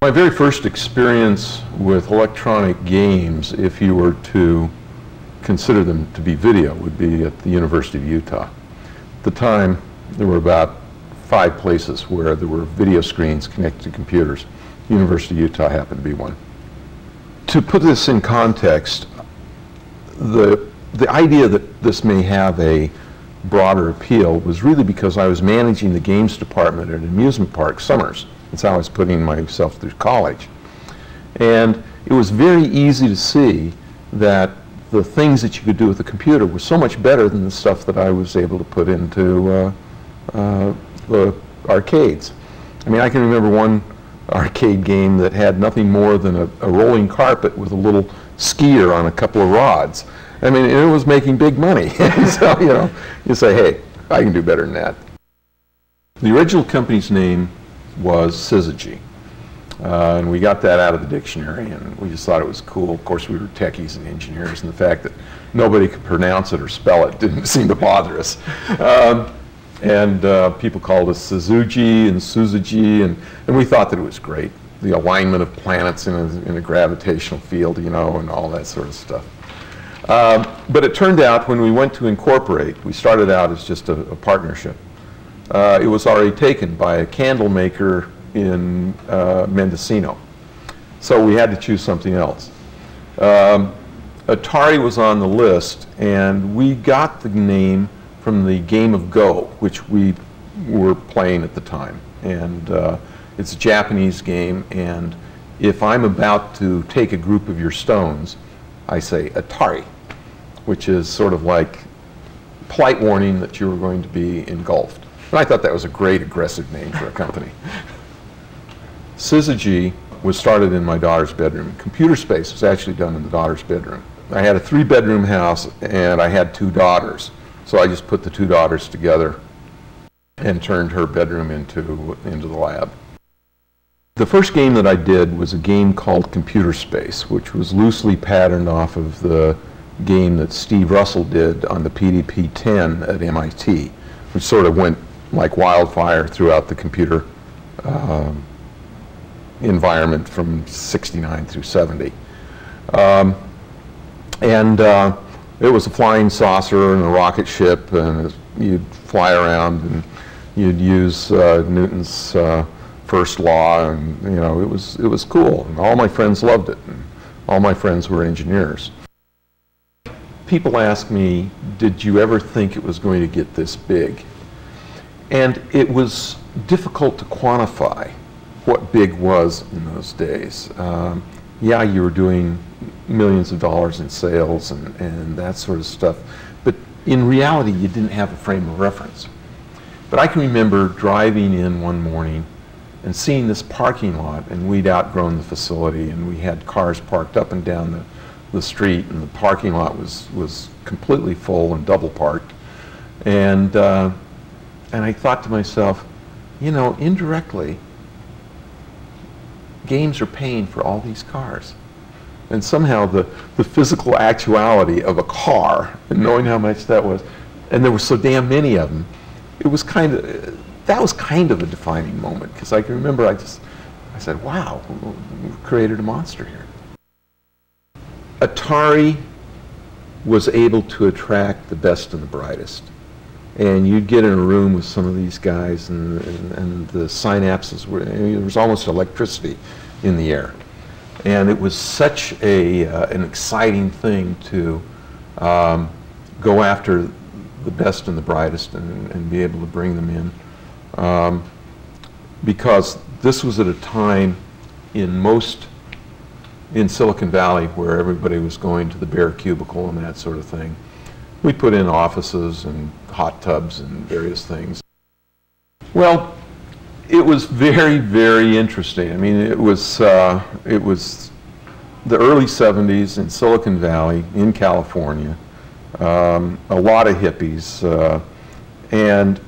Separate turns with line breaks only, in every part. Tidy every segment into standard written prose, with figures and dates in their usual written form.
My very first experience with electronic games, if you were to consider them to be video, would be at the University of Utah. At the time, there were about 5 places where there were video screens connected to computers. The University of Utah happened to be one. To put this in context, the idea that this may have a broader appeal was really because I was managing the games department at an amusement park summers. That's how I was putting myself through college. And it was very easy to see that the things that you could do with the computer were so much better than the stuff that I was able to put into the arcades. I mean, I can remember one arcade game that had nothing more than a rolling carpet with a little skier on a couple of rods. I mean, it was making big money. So, you know, you say, hey, I can do better than that. The original company's name was Syzygy. And we got that out of the dictionary, and we just thought it was cool. Of course, we were techies and engineers, and the fact that nobody could pronounce it or spell it didn't seem to bother us. People called us Syzygy and Syzygy, and we thought that it was great. The alignment of planets in a gravitational field, you know, and all that sort of stuff. But it turned out when we went to incorporate, we started out as just a partnership. It was already taken by a candle maker in Mendocino. So we had to choose something else. Atari was on the list, and we got the name from the game of Go, which we were playing at the time. And it's a Japanese game, and if I'm about to take a group of your stones, I say Atari, which is sort of like polite warning that you were going to be engulfed. And I thought that was a great aggressive name for a company. Syzygy was started in my daughter's bedroom. Computer Space was actually done in the daughter's bedroom. I had a 3-bedroom house, and I had 2 daughters. So I just put the 2 daughters together and turned her bedroom into the lab. The first game that I did was a game called Computer Space, which was loosely patterned off of the game that Steve Russell did on the PDP-10 at MIT, which sort of went like wildfire throughout the computer environment from '69 through '70. It was a flying saucer and a rocket ship, and you'd fly around and you'd use Newton's first law, and you know, it was cool, and all my friends loved it, and all my friends were engineers. People ask me, did you ever think it was going to get this big? And it was difficult to quantify what big was in those days. Yeah, you were doing millions of dollars in sales and that sort of stuff, but in reality you didn't have a frame of reference. But I can remember driving in one morning and seeing this parking lot, and we'd outgrown the facility, and we had cars parked up and down the street, and the parking lot was completely full and double parked. And I thought to myself, you know, indirectly, games are paying for all these cars. And somehow the physical actuality of a car, and knowing how much that was, and there were so damn many of them, it was that was kind of a defining moment, because I can remember I said, wow, we've created a monster here. Atari was able to attract the best and the brightest. And you'd get in a room with some of these guys, and the synapses were, there was almost electricity in the air. And it was such an exciting thing to go after the best and the brightest and be able to bring them in. Because this was at a time in Silicon Valley where everybody was going to the bare cubicle and that sort of thing. We put in offices and hot tubs and various things. Well, it was very, very interesting. I mean, it was the early '70s in Silicon Valley, in California. A lot of hippies and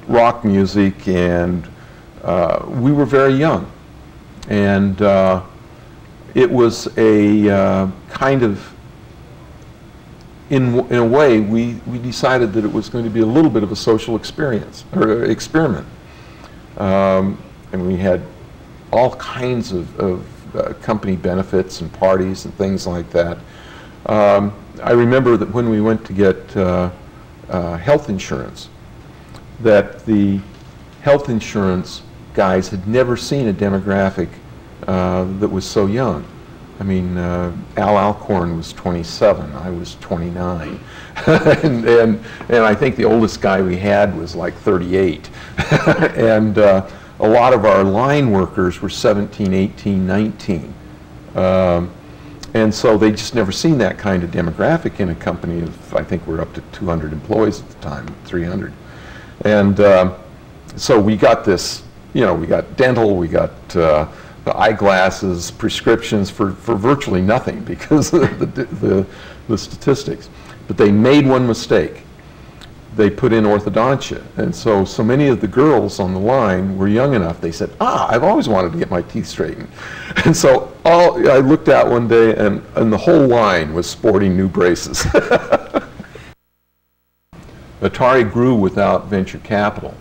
rock music, and we were very young. And it was a kind of, in a way, we decided that it was going to be a little bit of a social experience, or experiment. And we had all kinds of company benefits and parties and things like that. I remember that when we went to get health insurance, that the health insurance guys had never seen a demographic that was so young. I mean, Al Alcorn was 27, I was 29, and I think the oldest guy we had was like 38, and a lot of our line workers were 17, 18, 19, and so they just never seen that kind of demographic in a company of, I think we're up to 200 employees at the time, 300, and so we got this, you know, we got dental, we got the eyeglasses, prescriptions for virtually nothing because of the statistics. But they made one mistake. They put in orthodontia. And so many of the girls on the line were young enough, they said, I've always wanted to get my teeth straightened. And so I looked out one day and the whole line was sporting new braces. Atari grew without venture capital.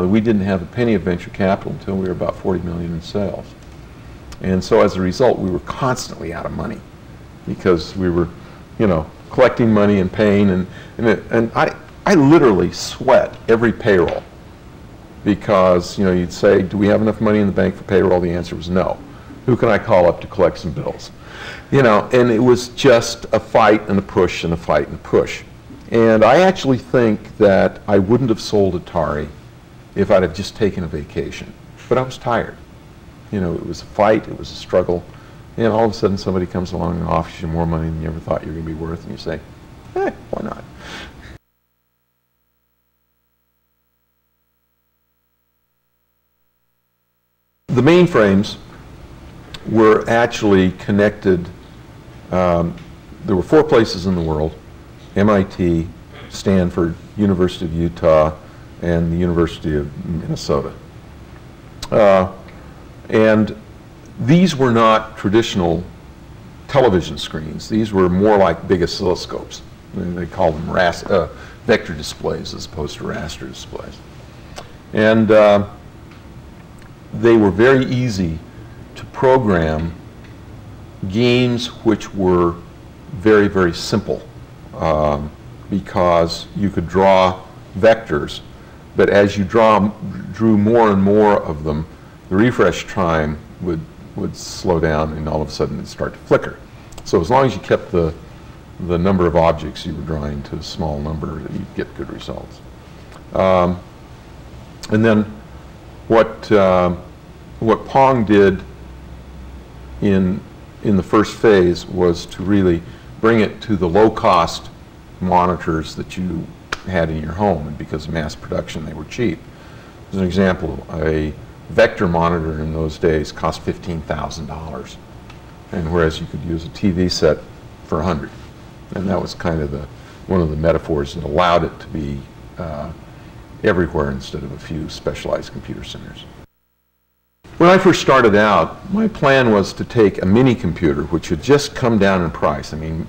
We didn't have a penny of venture capital until we were about 40 million in sales. And so as a result, we were constantly out of money because we were, you know, collecting money and paying. And I literally sweat every payroll because, you know, you'd say, do we have enough money in the bank for payroll? The answer was no. Who can I call up to collect some bills? You know, and it was just a fight and a push and a fight and a push. And I actually think that I wouldn't have sold Atari if I'd have just taken a vacation. But I was tired. You know, it was a fight, it was a struggle, and all of a sudden somebody comes along and offers you more money than you ever thought you were going to be worth, and you say, why not? The mainframes were actually connected. There were 4 places in the world: MIT, Stanford, University of Utah, and the University of Minnesota. And these were not traditional television screens. These were more like big oscilloscopes. They called them vector displays as opposed to raster displays. And they were very easy to program games which were very, very simple because you could draw vectors. But as you drew more and more of them, the refresh time would slow down and all of a sudden it'd start to flicker. So as long as you kept the number of objects you were drawing to a small number, you'd get good results. And then what Pong did in the first phase was to really bring it to the low-cost monitors that you had in your home, and because of mass production they were cheap. As an example, a vector monitor in those days cost $15,000, and whereas you could use a TV set for $100, and that was kind of one of the metaphors that allowed it to be everywhere instead of a few specialized computer centers. When I first started out, my plan was to take a mini computer which had just come down in price. I mean,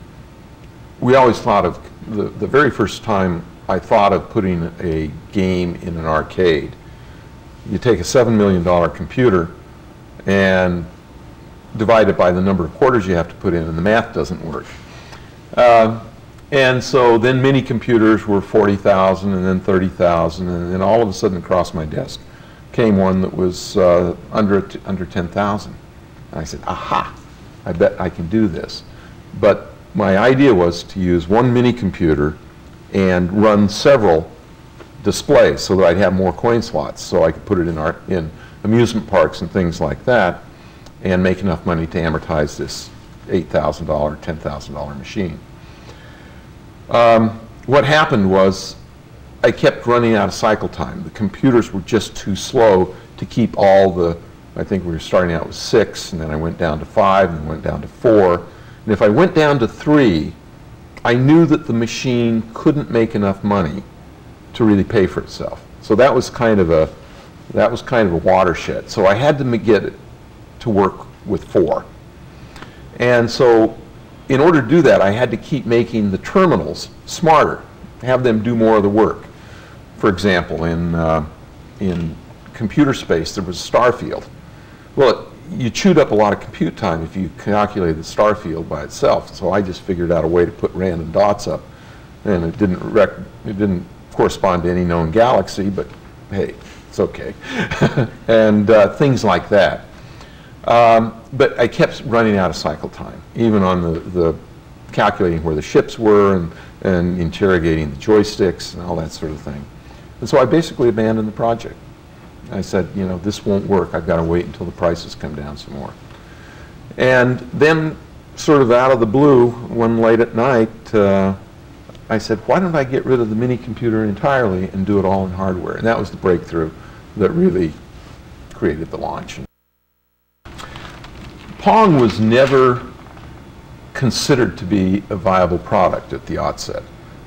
we always thought of the very first time I thought of putting a game in an arcade. You take a $7 million computer and divide it by the number of quarters you have to put in, and the math doesn't work. And so then mini computers were $40,000 and then $30,000, and then all of a sudden across my desk came one that was under $10,000. And I said, aha, I bet I can do this. But my idea was to use one mini computer and run several displays so that I'd have more coin slots so I could put it in amusement parks and things like that and make enough money to amortize this $8,000, $10,000 machine. What happened was I kept running out of cycle time. The computers were just too slow to keep all I think we were starting out with 6, and then I went down to 5, and then went down to 4. And if I went down to 3, I knew that the machine couldn't make enough money to really pay for itself. So that was kind of a watershed. So I had to get it to work with 4. And so in order to do that, I had to keep making the terminals smarter, have them do more of the work. For example, in computer space, there was Starfield. Well, you chewed up a lot of compute time if you calculated the star field by itself. So I just figured out a way to put random dots up, and it didn't correspond to any known galaxy, but hey, it's okay. And things like that. But I kept running out of cycle time, even on the calculating where the ships were and interrogating the joysticks and all that sort of thing. And so I basically abandoned the project. I said, you know, this won't work. I've got to wait until the prices come down some more. And then, sort of out of the blue, one late at night, I said, why don't I get rid of the mini computer entirely and do it all in hardware? And that was the breakthrough that really created the launch. Pong was never considered to be a viable product at the outset.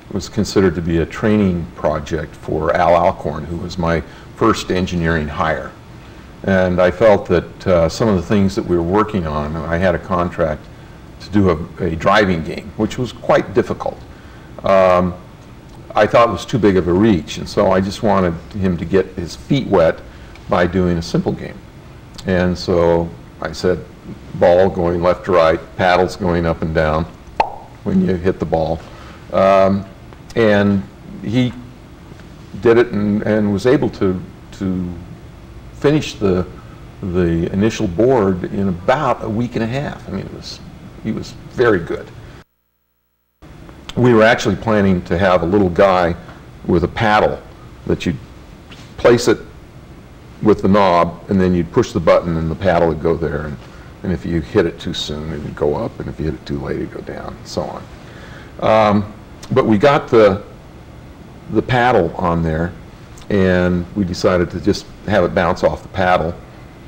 It was considered to be a training project for Al Alcorn, who was my first engineering hire. And I felt that some of the things that we were working on, I had a contract to do a driving game, which was quite difficult. I thought it was too big of a reach, and so I just wanted him to get his feet wet by doing a simple game. And so I said, ball going left to right, paddles going up and down when you hit the ball. And he did it and was able to finish the initial board in about a week and a half. I mean, he was very good. We were actually planning to have a little guy with a paddle that you'd place it with the knob, and then you'd push the button and the paddle would go there. And if you hit it too soon, it would go up, and if you hit it too late, it would go down, and so on. But we got the paddle on there, and we decided to just have it bounce off the paddle.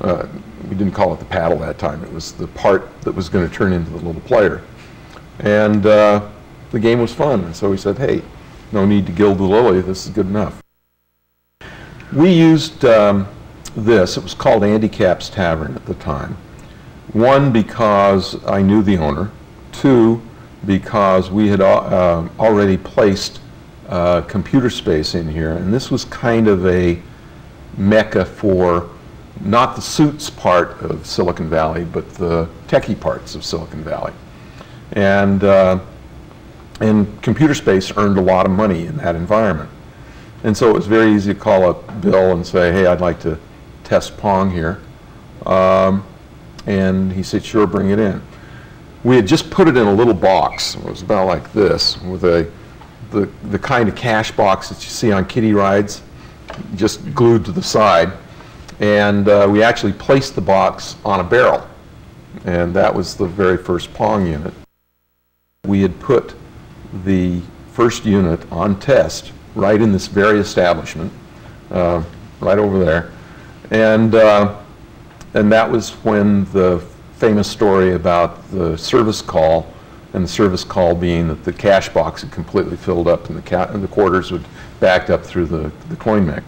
We didn't call it the paddle that time. It was the part that was going to turn into the little player. And the game was fun, and so we said, hey, no need to gild the lily. This is good enough. We used this. It was called Andy Cap's Tavern at the time. One, because I knew the owner. Two, because we had already placed computer space in here, and this was kind of a mecca for not the suits part of Silicon Valley, but the techie parts of Silicon Valley. And computer space earned a lot of money in that environment. And so it was very easy to call up Bill and say, hey, I'd like to test Pong here. And he said, sure, bring it in. We had just put it in a little box. It was about like this, with the kind of cash box that you see on kiddie rides, just glued to the side. And we actually placed the box on a barrel. And that was the very first Pong unit. We had put the first unit on test right in this very establishment, right over there. And that was when the famous story about the service call, and the service call being that the cash box had completely filled up and the quarters would backed up through the coin mech.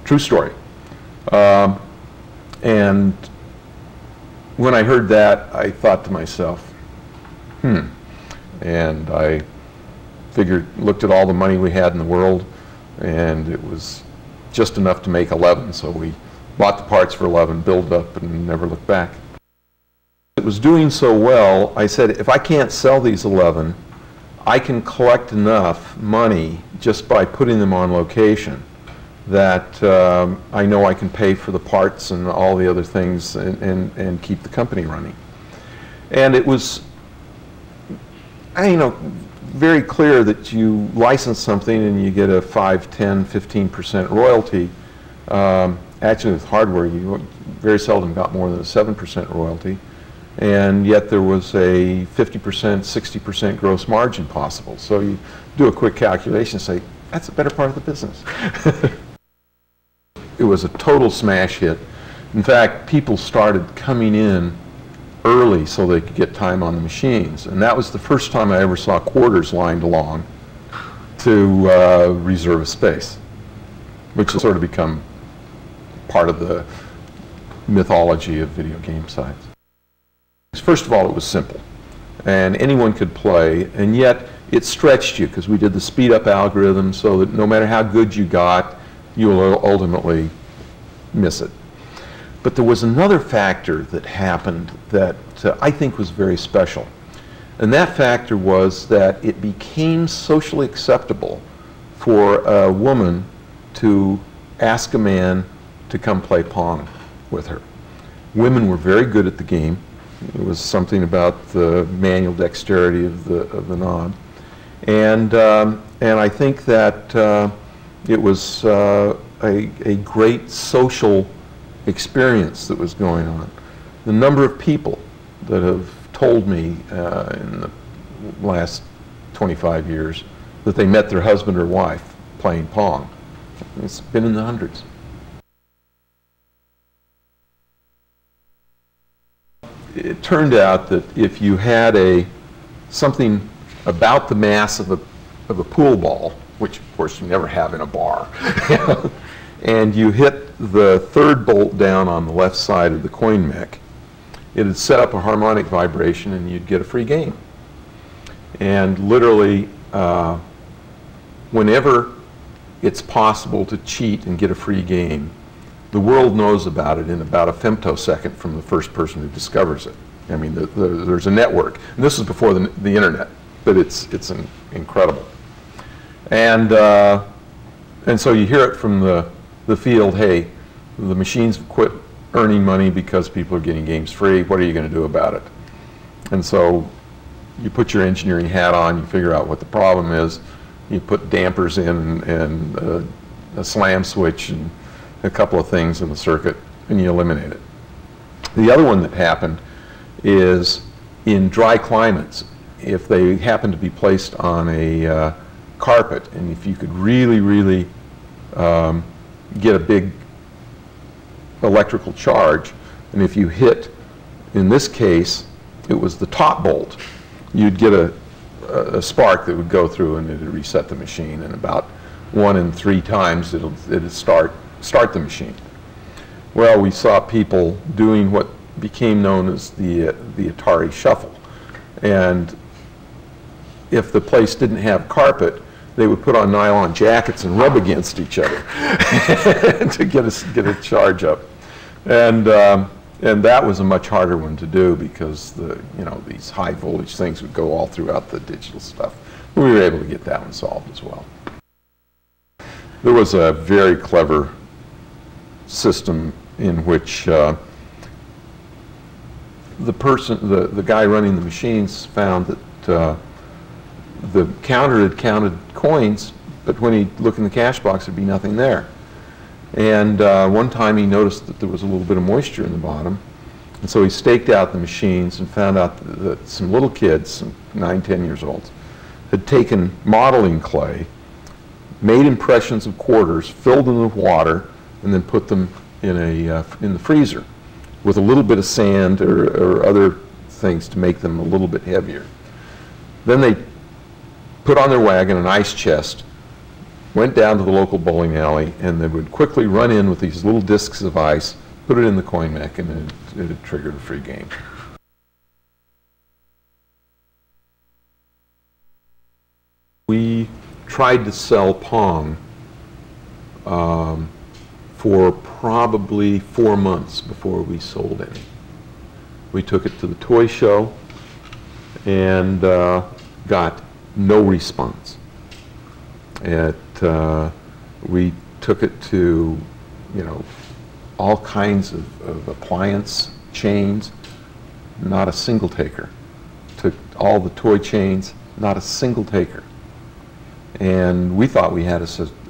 True story. And when I heard that, I thought to myself, and I looked at all the money we had in the world, and it was just enough to make 11, so we bought the parts for 11, built up, and never looked back. It was doing so well, I said, if I can't sell these 11, I can collect enough money just by putting them on location that I know I can pay for the parts and all the other things and keep the company running. And it was, very clear that you license something and you get a 5, 10, 15% royalty. Actually, with hardware, you very seldom got more than a 7% royalty. And yet there was a 50%, 60% gross margin possible. So you do a quick calculation and say, that's a better part of the business. It was a total smash hit. In fact, people started coming in early so they could get time on the machines. And that was the first time I ever saw quarters lined along to reserve a space, which has sort of become part of the mythology of video game sites. First of all, it was simple, and anyone could play, and yet it stretched you because we did the speed-up algorithm so that no matter how good you got, you will ultimately miss it. But there was another factor that happened that I think was very special. And that factor was that it became socially acceptable for a woman to ask a man to come play Pong with her. Women were very good at the game. It was something about the manual dexterity of the knob. And I think that it was a great social experience that was going on. The number of people that have told me in the last 25 years that they met their husband or wife playing Pong, it's been in the hundreds. It turned out that if you had something about the mass of a pool ball, which of course you never have in a bar, and you hit the third bolt down on the left side of the coin mech, it would set up a harmonic vibration and you'd get a free game. And literally, whenever it's possible to cheat and get a free game, the world knows about it in about a femtosecond from the first person who discovers it. I mean, there's a network. And this is before the internet, but it's incredible. And so you hear it from the field, hey, the machines quit earning money because people are getting games free. What are you going to do about it? And so you put your engineering hat on, you figure out what the problem is, you put dampers in and a slam switch and a couple of things in the circuit, and you eliminate it. The other one that happened is in dry climates, if they happen to be placed on a carpet, and if you could really get a big electrical charge, and if you hit, in this case, it was the top bolt, you'd get a spark that would go through and it would reset the machine, and about 1 in 3 times it'd start the machine. Well, we saw people doing what became known as the Atari shuffle, and if the place didn't have carpet, they would put on nylon jackets and rub against each other to get a charge up, and that was a much harder one to do because these high voltage things would go all throughout the digital stuff. We were able to get that one solved as well. There was a very clever system in which the guy running the machines found that the counter had counted coins, but when he looked in the cash box, there'd be nothing there. And one time he noticed that there was a little bit of moisture in the bottom, and so he staked out the machines and found out that some little kids, some 9, 10 years old, had taken modeling clay, made impressions of quarters, filled them with water, and then put them in the freezer with a little bit of sand or other things to make them a little bit heavier. Then they put on their wagon an ice chest, went down to the local bowling alley, and they would quickly run in with these little discs of ice, put it in the coin mech, and it had triggered a free game. We tried to sell Pong for probably 4 months before we sold any. We took it to the toy show and got no response. We took it to, all kinds of appliance chains, not a single taker. Took all the toy chains, not a single taker. And we thought we had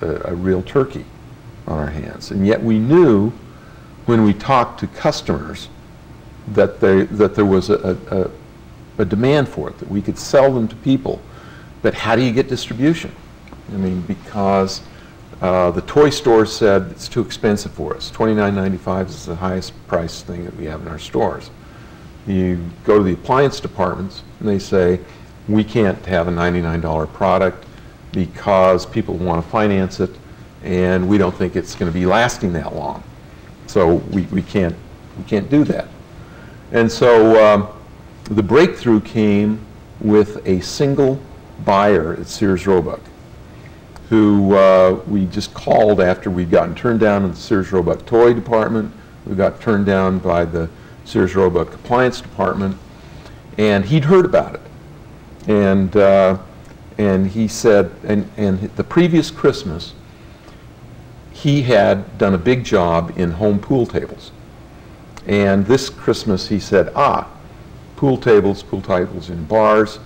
a real turkey on our hands. And yet we knew when we talked to customers that there was a demand for it, that we could sell them to people. But how do you get distribution? I mean, because the toy store said it's too expensive for us. $29.95 is the highest price thing that we have in our stores. You go to the appliance departments and they say, we can't have a $99 product because people want to finance it and we don't think it's going to be lasting that long. So we can't do that. And so the breakthrough came with a single buyer at Sears Roebuck, who we just called after we'd gotten turned down in the Sears Roebuck toy department, who got turned down by the Sears Roebuck Compliance Department, and he'd heard about it. And he said, and the previous Christmas, he had done a big job in home pool tables. And this Christmas he said, pool tables in bars,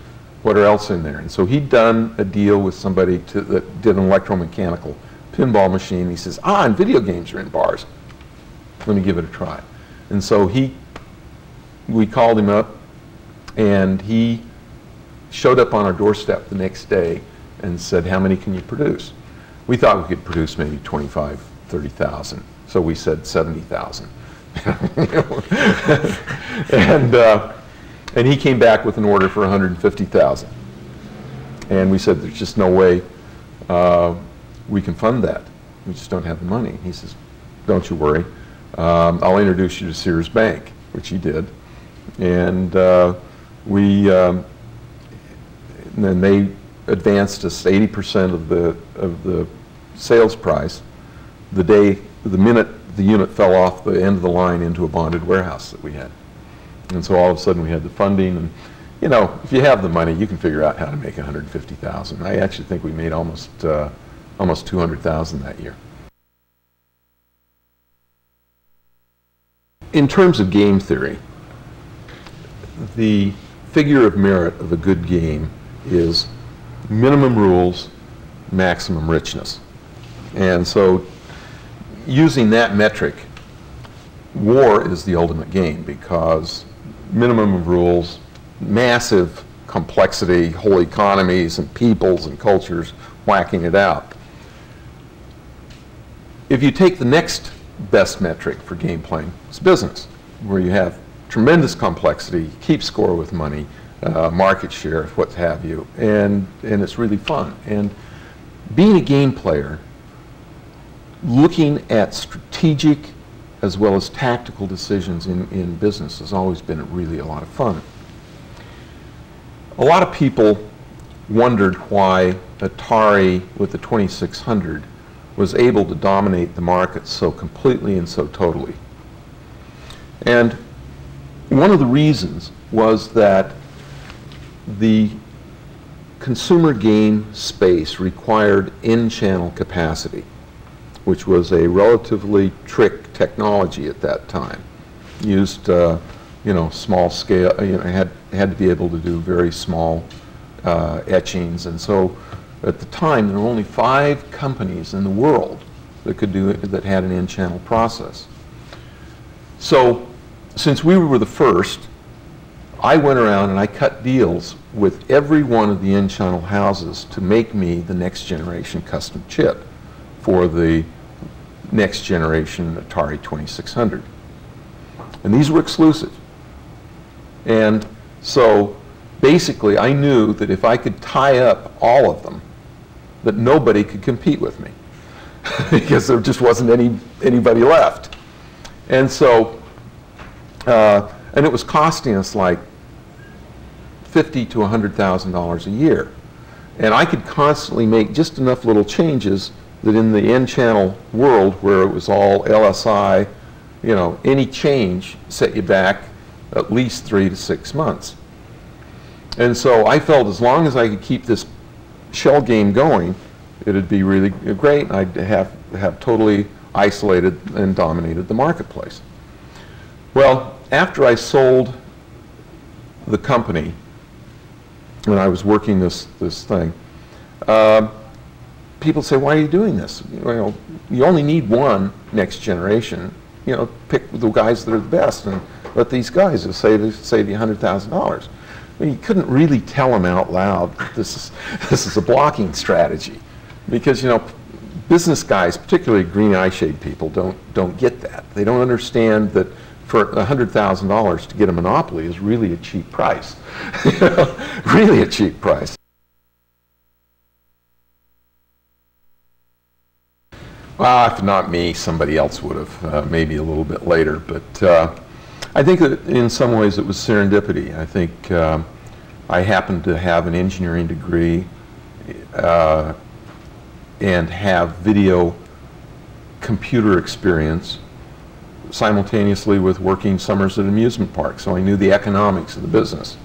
what else in there? And so he'd done a deal with somebody that did an electromechanical pinball machine. He says, and video games are in bars. Let me give it a try. And so we called him up, and he showed up on our doorstep the next day and said, how many can you produce? We thought we could produce maybe 25, 30,000. So we said 70,000. And he came back with an order for 150,000. And we said, there's just no way we can fund that. We just don't have the money. He says, don't you worry. I'll introduce you to Sears Bank, which he did. And then they advanced us 80% of the sales price the minute the unit fell off the end of the line into a bonded warehouse that we had. And so all of a sudden we had the funding, and you know, if you have the money, you can figure out how to make 150,000. I actually think we made almost 200,000 that year. In terms of game theory, the figure of merit of a good game is minimum rules, maximum richness. And so using that metric, war is the ultimate game, because minimum of rules, massive complexity, whole economies and peoples and cultures whacking it out. If you take the next best metric for game playing, it's business, where you have tremendous complexity, keep score with money, market share, what have you, and it's really fun. And being a game player, looking at strategic as well as tactical decisions in business has always been really a lot of fun. A lot of people wondered why Atari with the 2600 was able to dominate the market so completely and so totally. And one of the reasons was that the consumer game space required in-channel capacity, which was a relatively trick technology at that time. Used, small scale. Had to be able to do very small etchings, and so at the time there were only 5 companies in the world that could do it, that had an in-channel process. So, since we were the first, I went around and I cut deals with every one of the in-channel houses to make me the next generation custom chip for the next generation Atari 2600. And these were exclusive. And so basically I knew that if I could tie up all of them, that nobody could compete with me because there just wasn't anybody left. And so, and it was costing us like $50,000 to $100,000 a year. And I could constantly make just enough little changes that in the in-channel world where it was all LSI, any change set you back at least 3 to 6 months. And so I felt as long as I could keep this shell game going, it'd be really great, and I'd have totally isolated and dominated the marketplace. Well, after I sold the company, and I was working this thing, people say, why are you doing this? You only need one next generation. Pick the guys that are the best and let these guys save you $100,000. I mean, you couldn't really tell them out loud that this is a blocking strategy, because business guys, particularly green eye shade people, don't get that. They don't understand that for $100,000 to get a monopoly is really a cheap price. Really a cheap price. Well, if not me, somebody else would have, maybe a little bit later. But I think that in some ways it was serendipity. I think I happened to have an engineering degree and have video computer experience simultaneously with working summers at amusement parks, so I knew the economics of the business.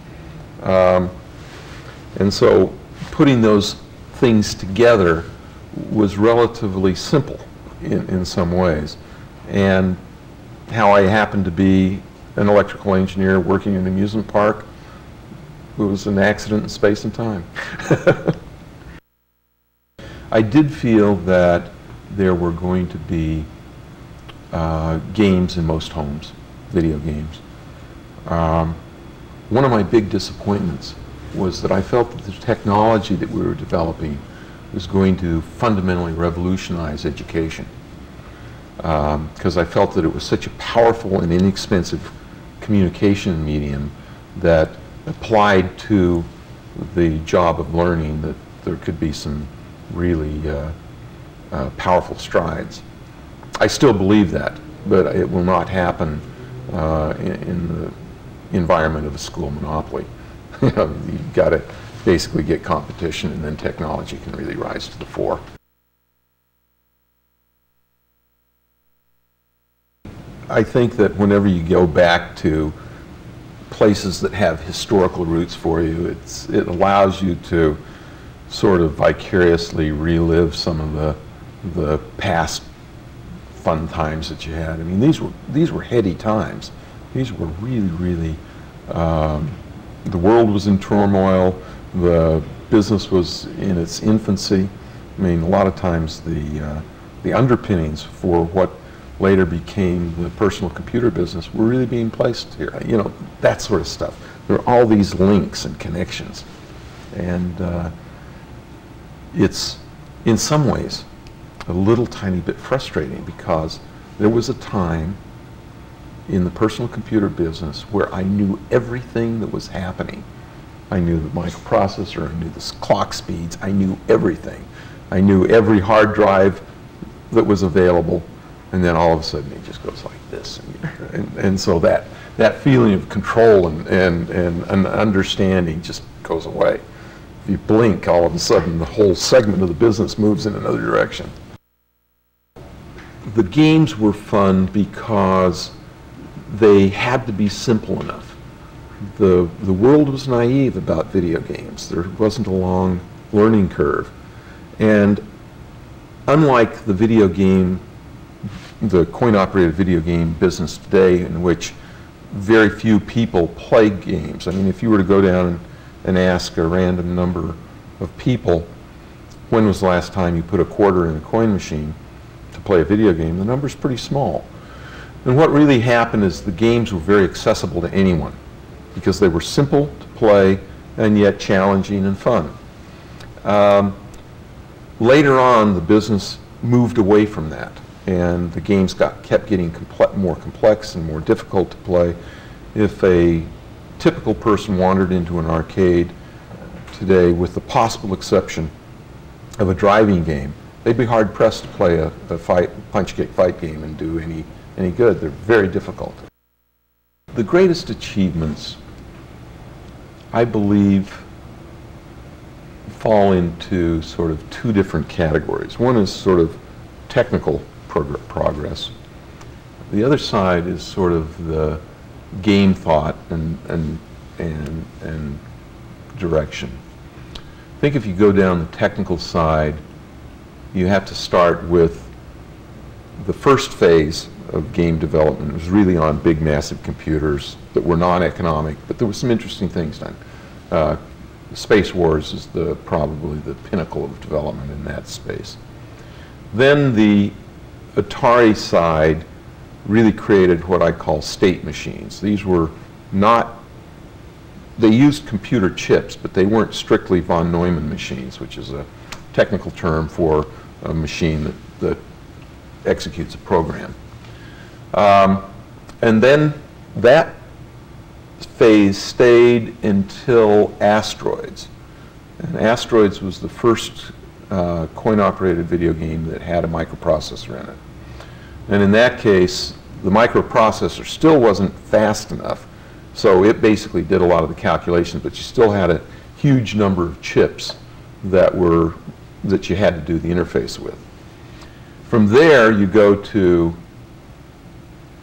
And so putting those things together was relatively simple in some ways. And how I happened to be an electrical engineer working in an amusement park, it was an accident in space and time. I did feel that there were going to be games in most homes, video games. One of my big disappointments was that I felt that the technology that we were developing was going to fundamentally revolutionize education. Because I felt that it was such a powerful and inexpensive communication medium that applied to the job of learning, that there could be some really powerful strides. I still believe that, but it will not happen in the environment of a school monopoly. You know, you've got to basically get competition, and then technology can really rise to the fore. I think that whenever you go back to places that have historical roots for you, it allows you to sort of vicariously relive some of the past fun times that you had. I mean, these were heady times. These were really, the world was in turmoil. The business was in its infancy. I mean, a lot of times the underpinnings for what later became the personal computer business were really being placed here. You know, that sort of stuff. There are all these links and connections. And it's, in some ways, a little tiny bit frustrating, because there was a time in the personal computer business where I knew everything that was happening. I knew the microprocessor, I knew the clock speeds, I knew everything. I knew every hard drive that was available, and then all of a sudden it just goes like this. And so that feeling of control and understanding just goes away. If you blink, all of a sudden the whole segment of the business moves in another direction. The games were fun because they had to be simple enough. The world was naive about video games. There wasn't a long learning curve. And unlike the video game, the coin-operated video game business today, in which very few people play games. I mean, if you were to go down and ask a random number of people, when was the last time you put a quarter in a coin machine to play a video game, the number's pretty small. And what really happened is the games were very accessible to anyone, because they were simple to play and yet challenging and fun. Later on, the business moved away from that, and the games kept getting more complex and more difficult to play. If a typical person wandered into an arcade today, with the possible exception of a driving game, they'd be hard-pressed to play a punch-kick fight game and do any good. They're very difficult. The greatest achievements, I believe, fall into sort of two different categories. One is sort of technical progress. The other side is sort of the game thought and direction. I think if you go down the technical side, you have to start with the first phase of game development. It was really on big, massive computers that were non-economic, but there were some interesting things done. Space Wars is probably the pinnacle of development in that space. Then the Atari side really created what I call state machines. These were not, they used computer chips, but they weren't strictly von Neumann machines, which is a technical term for a machine that executes a program. And then that phase stayed until Asteroids. And Asteroids was the first coin-operated video game that had a microprocessor in it. And in that case, the microprocessor still wasn't fast enough, so it basically did a lot of the calculations, but you still had a huge number of chips that you had to do the interface with. From there, you go to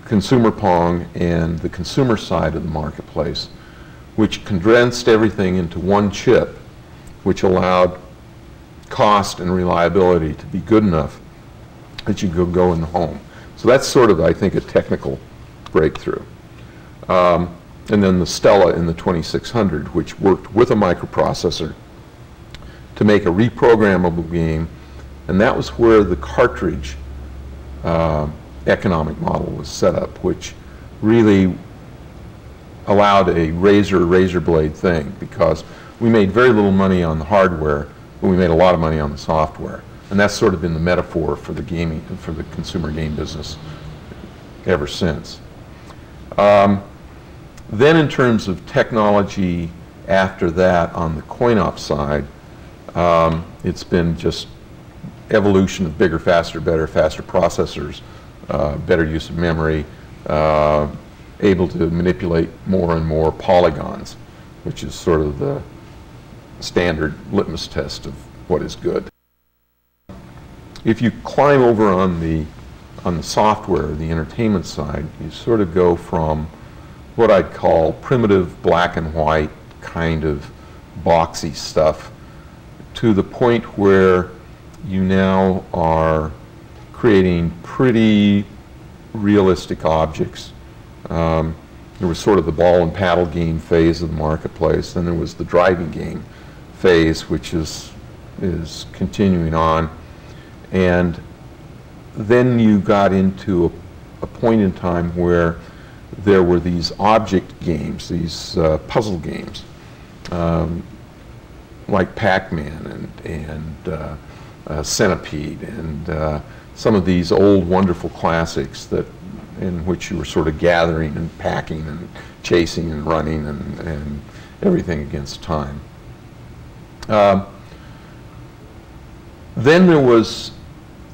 consumer Pong and the consumer side of the marketplace, which condensed everything into one chip, which allowed cost and reliability to be good enough that you could go in the home. So that's sort of, I think, a technical breakthrough. And then the Stella in the 2600, which worked with a microprocessor to make a reprogrammable game, and that was where the cartridge economic model was set up, which really allowed a razor blade thing, because we made very little money on the hardware, but we made a lot of money on the software. And that's sort of been the metaphor for the gaming, for the consumer game business ever since. Then in terms of technology after that on the coin-op side, it's been just evolution of bigger, faster, better, faster processors, better use of memory, able to manipulate more and more polygons, which is sort of the standard litmus test of what is good. If you climb over on the software, the entertainment side, you sort of go from what I'd call primitive black and white kind of boxy stuff to the point where you now are creating pretty realistic objects. There was sort of the ball and paddle game phase of the marketplace, then there was the driving game phase, which is continuing on, and then you got into a point in time where there were these object games, these puzzle games, like Pac-Man and Centipede, and some of these old wonderful classics that in which you were sort of gathering and packing and chasing and running and everything against time. Then there was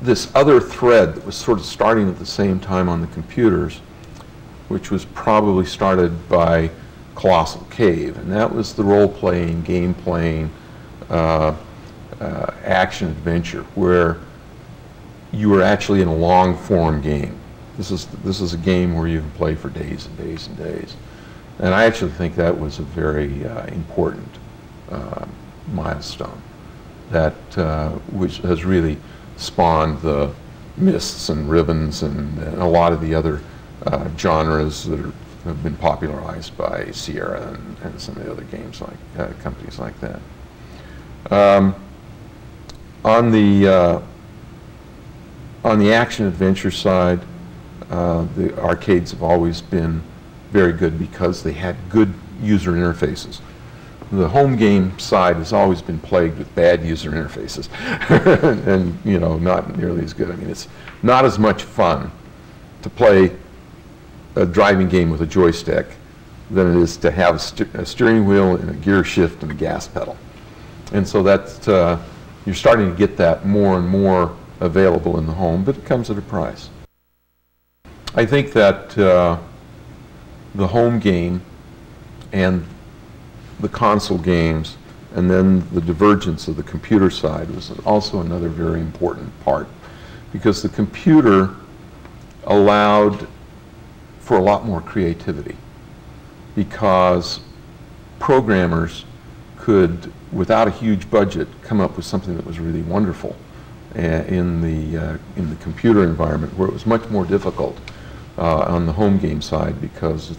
this other thread that was sort of starting at the same time on the computers, which was probably started by Colossal Cave, and that was the role-playing, game-playing, action-adventure, where you were actually in a long-form game. This is a game where you can play for days and days and days. And I actually think that was a very important milestone that which has really spawned the Mists and Ribbons and a lot of the other genres that have been popularized by Sierra and some of the other games like companies like that. On the action adventure side, the arcades have always been very good because they had good user interfaces. The home game side has always been plagued with bad user interfaces and not nearly as good. I mean, it's not as much fun to play a driving game with a joystick than it is to have a steering wheel and a gear shift and a gas pedal. And so that's, you're starting to get that more and more available in the home, but it comes at a price. I think that the home game and the console games and then the divergence of the computer side was also another very important part, because the computer allowed for a lot more creativity, because programmers could, without a huge budget, come up with something that was really wonderful in the computer environment, where it was much more difficult on the home game side, because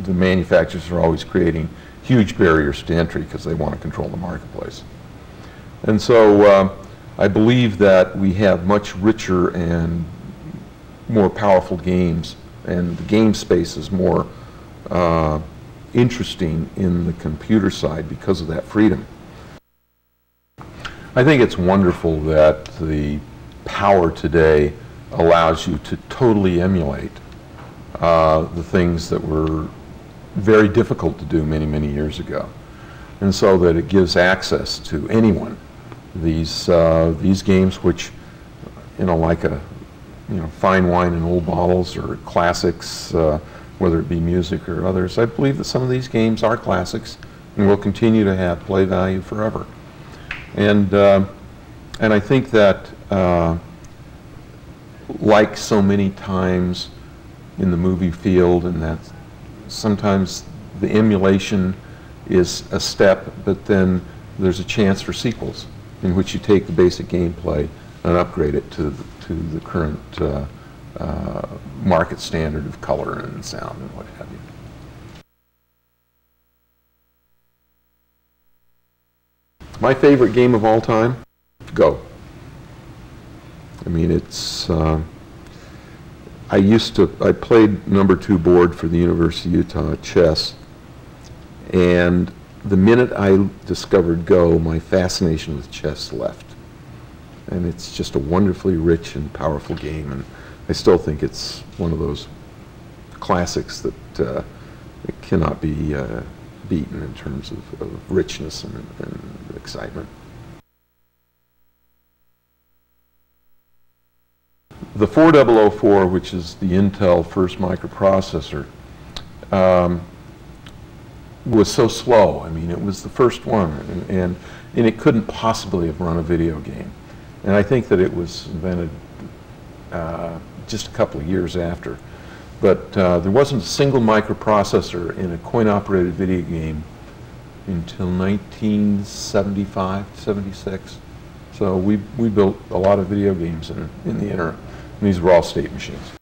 the manufacturers are always creating huge barriers to entry because they want to control the marketplace. And so I believe that we have much richer and more powerful games, and the game space is more interesting in the computer side because of that freedom. I think it's wonderful that the power today allows you to totally emulate the things that were very difficult to do many, many years ago. And so that it gives access to anyone. These games, which, like fine wine in old bottles, or classics, whether it be music or others, I believe that some of these games are classics and will continue to have play value forever. And I think that, like so many times in the movie field, and that sometimes the emulation is a step, but then there's a chance for sequels in which you take the basic gameplay and upgrade it to the current market standard of color and sound and what have you. My favorite game of all time? Go. I mean, it's, I played #2 board for the University of Utah at chess, and the minute I discovered Go, my fascination with chess left. And it's just a wonderfully rich and powerful game, and I still think it's one of those classics that it cannot be beaten in terms of richness and excitement. The 4004, which is the Intel first microprocessor, was so slow. I mean, it was the first one, and it couldn't possibly have run a video game. And I think that it was invented just a couple of years after. But there wasn't a single microprocessor in a coin-operated video game until 1975, 76. So we built a lot of video games in the interim. And these were all state machines.